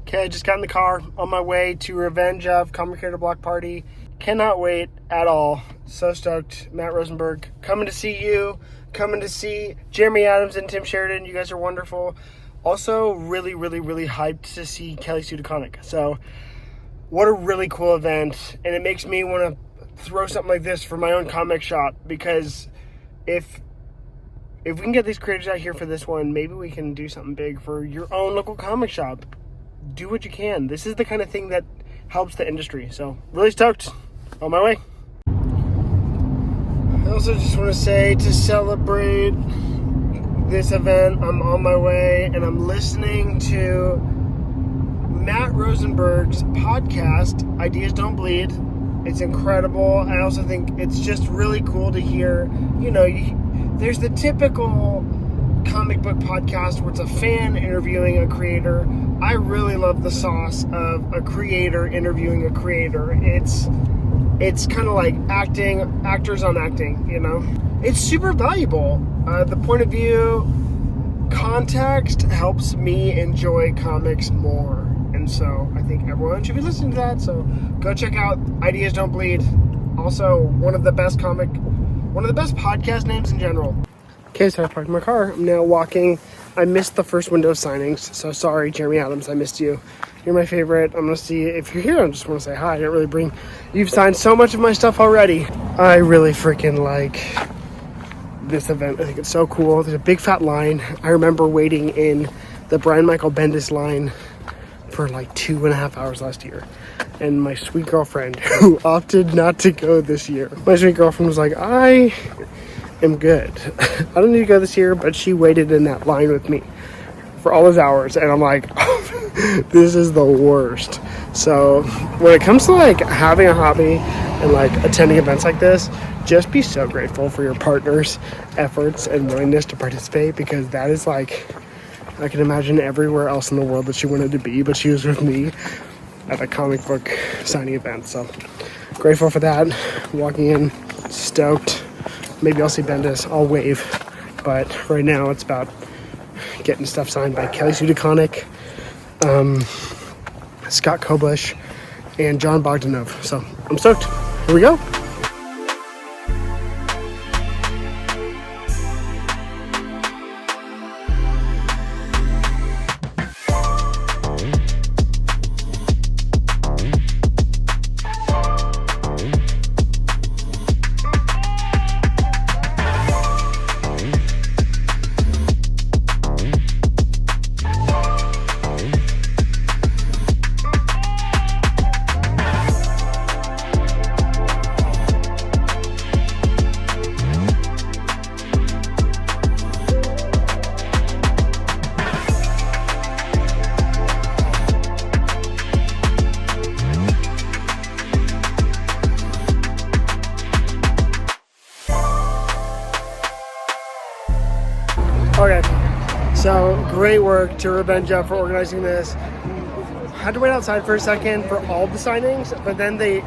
Okay, I just got in the car on my way to Revenge of Comic Creator Block Party. Cannot wait at all. So stoked. Matt Rosenberg coming to see you, coming to see Jeremy Adams and Tim Sheridan. You guys are wonderful. Also, really hyped to see Kelly Sue DeConnick. So, what a really cool event. And it makes me want to throw something like this for my own comic shop, because if we can get these creators out here for this one, maybe we can do something big for your own local comic shop. Do what you can. This is the kind of thing that helps the industry. So, really stoked. On my way. I also just want to say, to celebrate this event, I'm on my way and I'm listening to Matt Rosenberg's podcast, Ideas Don't Bleed. It's incredible. I also think it's just really cool to hear, there's the typical comic book podcast where it's a fan interviewing a creator. I really love the sauce of a creator interviewing a creator. It's kind of like actors on acting, It's super valuable. The point of view, context helps me enjoy comics more. And so I think everyone should be listening to that. So go check out Ideas Don't Bleed. Also, one of the best podcast names in general. Okay, so I parked my car. I'm now walking. I missed the first window of signings. So sorry, Jeremy Adams, I missed you. You're my favorite. I'm going to see if you're here. I just want to say hi. I didn't really bring... You've signed so much of my stuff already. I really freaking like this event. I think it's so cool. There's a big fat line. I remember waiting in the Brian Michael Bendis line for like 2.5 hours last year. And my sweet girlfriend, who opted not to go this year, my sweet girlfriend was like, I am good. I don't need to go this year, but she waited in that line with me for all those hours. And I'm like... this is the worst. So when it comes to like having a hobby and like attending events like this, just be so grateful for your partner's efforts and willingness to participate, because that is like, I can imagine everywhere else in the world that she wanted to be, but she was with me at a comic book signing event. So grateful for that. Walking in, stoked. Maybe I'll see Bendis. I'll wave. But right now it's about getting stuff signed by Kelly Sue DeConnick, Scott Koblish, and John Bogdanov. So I'm stoked. Here we go. Okay, so great work to Revenge Of for organizing this. Had to wait outside for a second for all the signings, but then they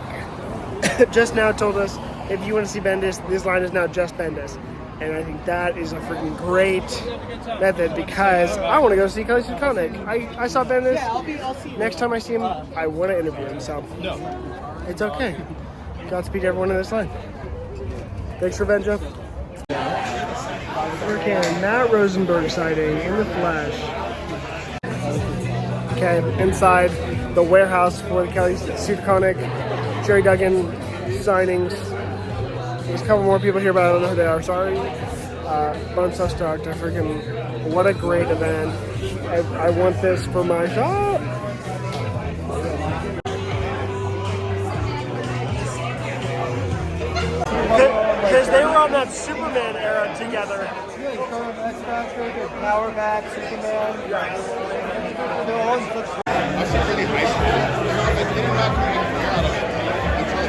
just now told us, if you want to see Bendis, this line is now just Bendis. And I think that is a freaking great method, because I want to go see Kelly Sue DeConnick. I saw Bendis. Next time I see him, I want to interview him, so it's okay. Godspeed to everyone in this line. Thanks, Revenge Of. Freaking Matt Rosenberg sighting in the flesh. Okay, inside the warehouse for the Kelly Sue DeConnick, Jerry Duggan signings. There's a couple more people here, but I don't know who they are, sorry. But I'm so stoked. What a great event. I want this for my shop. Because they were on that Superman era together. Yeah, you call them X-Factor, Power Back, Superman. Right. They're all in football. I was really high school. They did not make me out of it until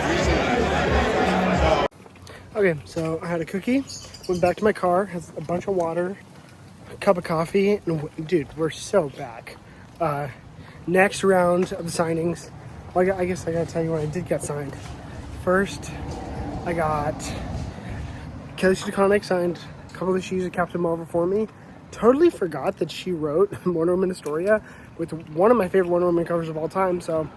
recently. Okay, so I had a cookie, went back to my car, has a bunch of water, a cup of coffee, and dude, we're so back. Next round of the signings. Well, I guess I gotta tell you what I did get signed. First, I got Kelly Sue DeConnick signed a couple of issues of Captain Marvel for me. totally forgot that she wrote Wonder Woman Astoria with one of my favorite Wonder Woman covers of all time. So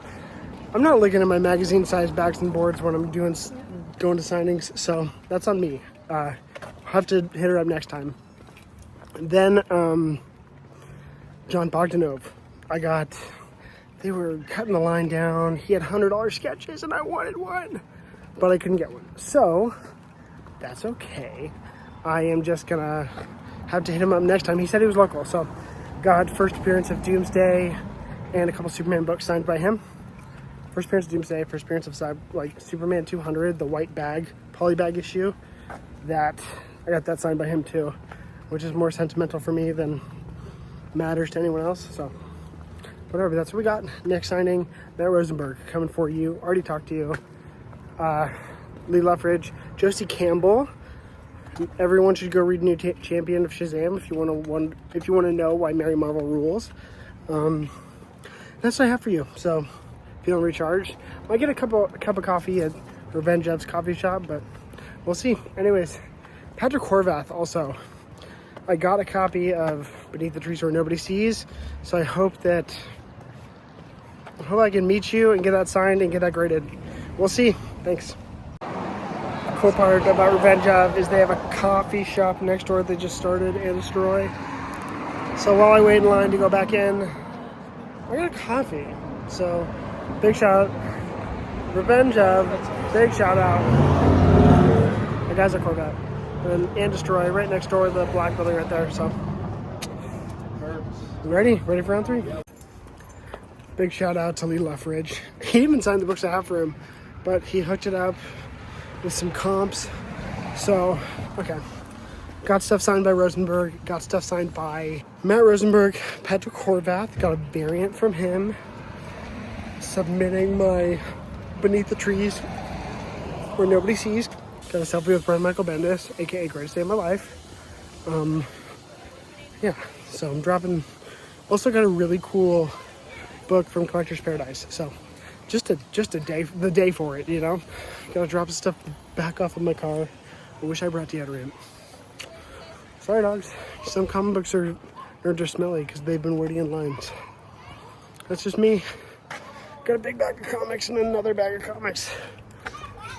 I'm not looking at my magazine-sized backs and boards when I'm going to signings. So that's on me. I'll have to hit her up next time. And then John Bogdanov. They were cutting the line down. He had $100 sketches and I wanted one, but I couldn't get one. So that's okay. I am just gonna have to hit him up next time. He said he was local, so got first appearance of Doomsday and a couple Superman books signed by him. First appearance of Doomsday, first appearance of Superman 200, the white bag, polybag issue. That I got that signed by him too, which is more sentimental for me than matters to anyone else. So whatever, that's what we got. Next signing, Matt Rosenberg coming for you. Already talked to you. Lee Luffridge, Josie Campbell. Everyone should go read New Champion of Shazam if you want to know why Mary Marvel rules. That's what I have for you. So feeling recharged. Might get a cup of coffee at Revenge Of's coffee shop, but we'll see. Anyways, Patrick Horvath also. I got a copy of Beneath the Trees Where Nobody Sees, so I hope I can meet you and get that signed and get that graded. We'll see. Thanks. Cool part about Revenge Of is they have a coffee shop next door they just started and destroy. So while I wait in line to go back in, I got a coffee. So big shout out. Revenge Of, big shout out. The guys at Corvette. And Destroy right next door, the black building right there. So ready for round 3? Big shout out to Lee Luffridge. He even signed the books I have for him, but he hooked it up with some comps. So okay, got stuff signed by Rosenberg, got stuff signed by Matt Rosenberg. Patrick Horvath, got a variant from him, submitting my Beneath the Trees Where Nobody Sees. Got a selfie with Brian Michael Bendis, aka Greatest Day of My Life. Yeah, so I'm dropping. Also got a really cool book from Collector's Paradise. So just a day, the day for it, you know. Gotta drop the stuff back off of my car. I wish I brought deodorant. Sorry, dogs. Some comic books are smelly because they've been waiting in lines. That's just me. Got a big bag of comics and another bag of comics.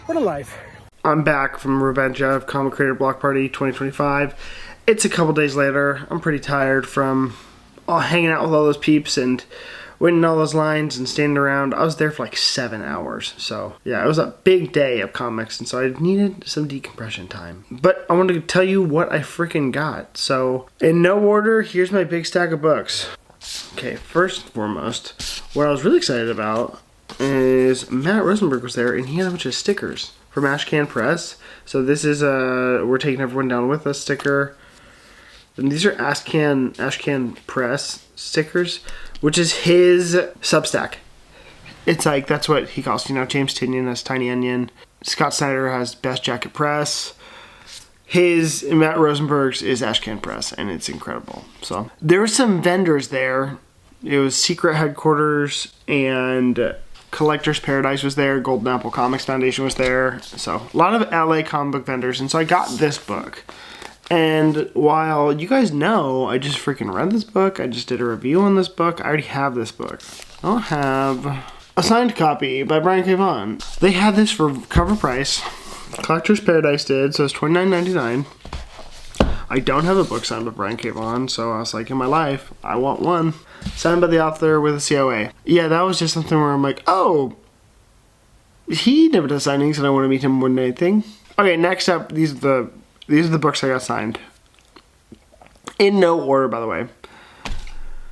What a life. I'm back from Revenge Of Comic Creator Block Party 2025. It's a couple days later. I'm pretty tired from hanging out with all those peeps and waiting in all those lines and standing around. I was there for like 7 hours. So yeah, it was a big day of comics, and so I needed some decompression time. But I wanted to tell you what I freaking got. So in no order, here's my big stack of books. Okay, first and foremost, what I was really excited about is Matt Rosenberg was there, and he had a bunch of stickers from Ashcan Press. So this is We're Taking Everyone Down With Us sticker. And these are Ashcan Press stickers, which is his Substack. It's like, that's what he calls, you know, James Tynion has Tiny Onion. Scott Snyder has Best Jacket Press. Matt Rosenberg's is Ashcan Press, and it's incredible. So there were some vendors there. It was Secret Headquarters and Collector's Paradise was there. Golden Apple Comics Foundation was there. So a lot of LA comic book vendors. And so I got this book. And while you guys know, I just freaking read this book. I just did a review on this book. I already have this book. I'll have a signed copy by Brian K. Vaughan. They had this for cover price. Collector's Paradise did, so it's $29.99. I don't have a book signed by Brian K. Vaughan, so I was like, in my life, I want one. Signed by the author with a COA. Yeah, that was just something where I'm like, oh, he never does signings and I want to meet him more than anything. Okay, next up, these are the books I got signed. In no order, by the way.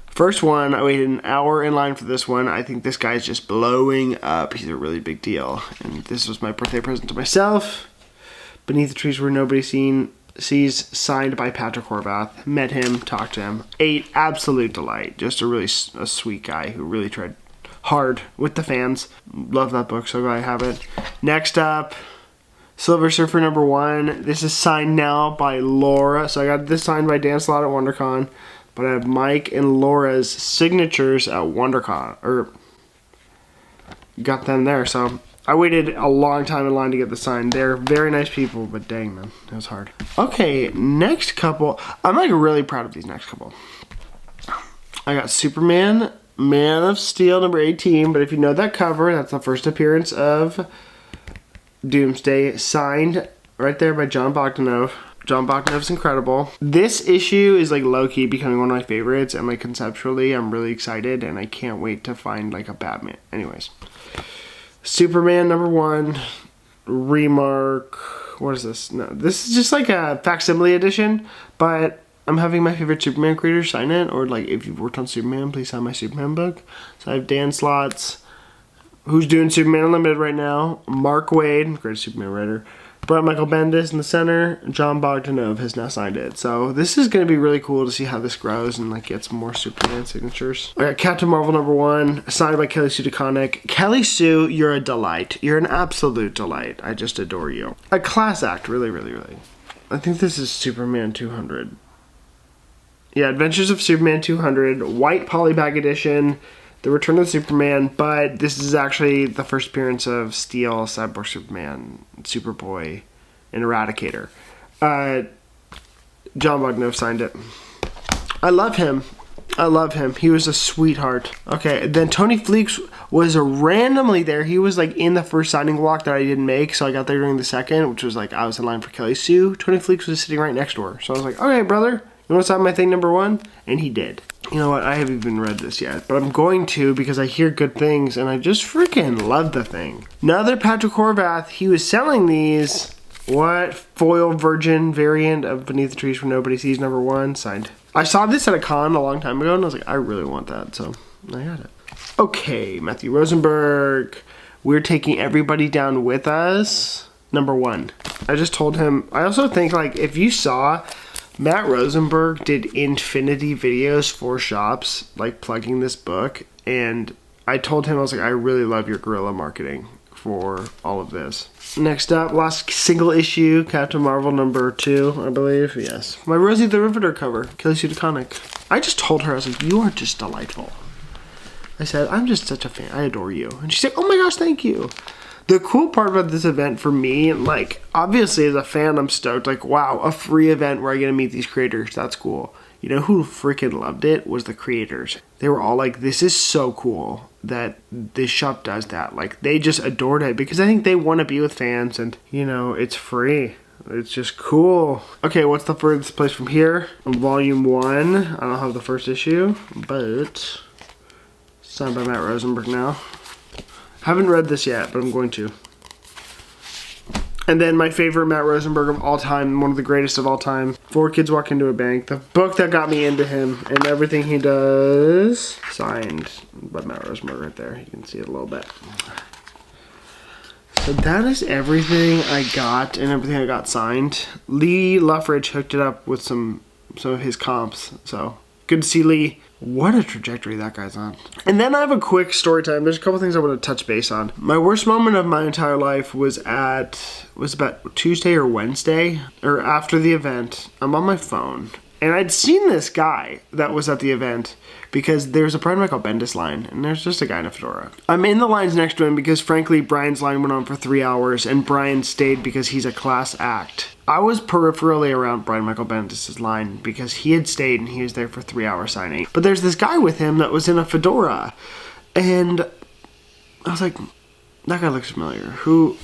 First one, I waited an hour in line for this one. I think this guy's just blowing up. He's a really big deal. And this was my birthday present to myself. Beneath the Trees Where Nobody Sees, signed by Patrick Horvath. Met him, talked to him. Absolute delight. Just a sweet guy who really tried hard with the fans. Love that book, so glad I have it. Next up, Silver Surfer #1. This is signed now by Laura. So I got this signed by Dan Slott at WonderCon. But I have Mike and Laura's signatures at WonderCon. Got them there. So I waited a long time in line to get the sign. They're very nice people, but dang, man, it was hard. Okay, next couple. I'm like really proud of these next couple. I got Superman, Man of Steel, number 18. But if you know that cover, that's the first appearance of Doomsday, signed right there by John Bogdanove. John Bogdanove's incredible. This issue is like low-key becoming one of my favorites, and like conceptually I'm really excited, and I can't wait to find like a Batman. Anyways, Superman number 1, Remark. What is this? No, this is just like a facsimile edition, but I'm having my favorite Superman creators sign it, or like if you've worked on Superman, please sign my Superman book. So I have Dan Slotts, who's doing Superman Unlimited right now, Mark Waid, great Superman writer, Brian Michael Bendis in the center, John Bogdanove has now signed it. So this is going to be really cool to see how this grows and like gets more Superman signatures. I got Captain Marvel number 1, signed by Sue DeConnick. Kelly Sue, you're a delight. You're an absolute delight. I just adore you. A class act, really, really, really. I think this is Superman 200. Yeah, Adventures of Superman 200, white polybag edition. The Return of Superman, but this is actually the first appearance of Steel, Cyborg Superman, Superboy, and Eradicator. John Bogdanove signed it. I love him. I love him. He was a sweetheart. Okay, then Tony Fleeks was randomly there. He was like in the first signing block that I didn't make, so I got there during the second, which was like I was in line for Kelly Sue. Tony Fleeks was sitting right next to her. So I was like, okay, brother, you want to sign my thing number 1? And he did. You know what? I haven't even read this yet, but I'm going to because I hear good things, and I just freaking love the thing. Another Patrick Horvath. He was selling these. What? Foil Virgin variant of Beneath the Trees Where Nobody Sees number 1, signed. I saw this at a con a long time ago, and I was like, I really want that, so I got it. Okay, Matthew Rosenberg. We're taking everybody down with us. Number 1. I just told him. I also think like if you saw. Matt Rosenberg did infinity videos for shops, like plugging this book, and I told him, I was like, I really love your guerrilla marketing for all of this. Next up, last single issue, Captain Marvel number 2, I believe, yes. My Rosie the Riveter cover, Sue DeConnick. I just told her, I was like, you are just delightful. I said, I'm just such a fan, I adore you. And she said, oh my gosh, thank you. The cool part about this event for me, like, obviously as a fan, I'm stoked. Like, wow, a free event where I get to meet these creators. That's cool. You know who freaking loved it was the creators. They were all like, this is so cool that this shop does that. Like, they just adored it because I think they want to be with fans and, you know, it's free. It's just cool. Okay, what's the furthest place from here? Volume 1. I don't have the first issue, but signed by Matt Rosenberg now. Haven't read this yet, but I'm going to. And then my favorite Matt Rosenberg of all time, one of the greatest of all time, 4 Kids Walk Into a Bank. The book that got me into him and everything he does. Signed by Matt Rosenberg right there. You can see it a little bit. So that is everything I got and everything I got signed. Lee Luffridge hooked it up with some of his comps. So good to see Lee. What a trajectory that guy's on. And then I have a quick story time. There's a couple things I want to touch base on. My worst moment of my entire life was about Tuesday or Wednesday, or after the event. I'm on my phone, and I'd seen this guy that was at the event because there's a Brian Michael Bendis line, and there's just a guy in a fedora. I'm in the lines next to him because, frankly, Brian's line went on for 3 hours, and Brian stayed because he's a class act. I was peripherally around Brian Michael Bendis' line because he had stayed and he was there for 3 hours signing. But there's this guy with him that was in a fedora, and I was like, that guy looks familiar. Who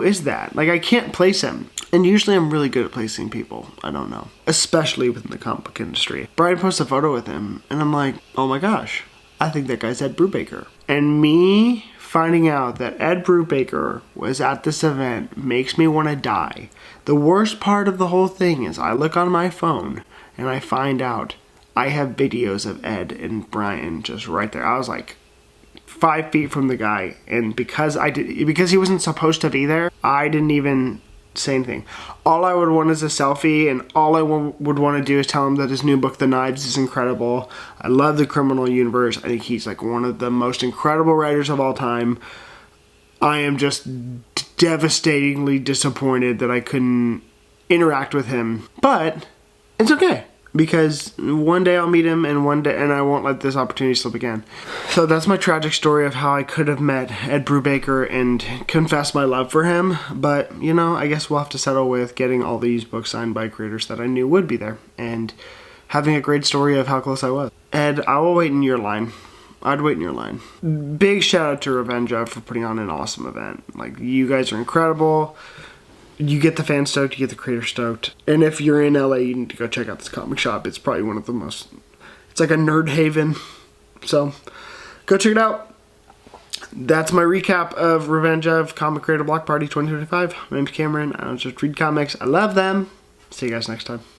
is that? Like, I can't place him. And usually I'm really good at placing people. I don't know. Especially within the comic book industry. Brian posted a photo with him, and I'm like, oh my gosh, I think that guy's Ed Brubaker. And me finding out that Ed Brubaker was at this event makes me want to die. The worst part of the whole thing is I look on my phone and I find out I have videos of Ed and Brian just right there. I was like 5 feet from the guy, and because he wasn't supposed to be there, I didn't even say anything. All I would want is a selfie, and all I would want to do is tell him that his new book, The Knives, is incredible. I love the criminal universe. I think he's like one of the most incredible writers of all time. I am just devastatingly disappointed that I couldn't interact with him, but it's okay. because one day I'll meet him, and I won't let this opportunity slip again. So that's my tragic story of how I could have met Ed Brubaker and confessed my love for him. But, you know, I guess we'll have to settle with getting all these books signed by creators that I knew would be there, and having a great story of how close I was. Ed, I will wait in your line. I'd wait in your line. Big shout out to Revenge of for putting on an awesome event. Like, you guys are incredible. You get the fans stoked, you get the creator stoked. And if you're in LA, you need to go check out this comic shop. It's probably one of the most, it's like a nerd haven. So, go check it out. That's my recap of Revenge of Comic Creator Block Party 2025. My name's Cameron. I don't just read comics. I love them. See you guys next time.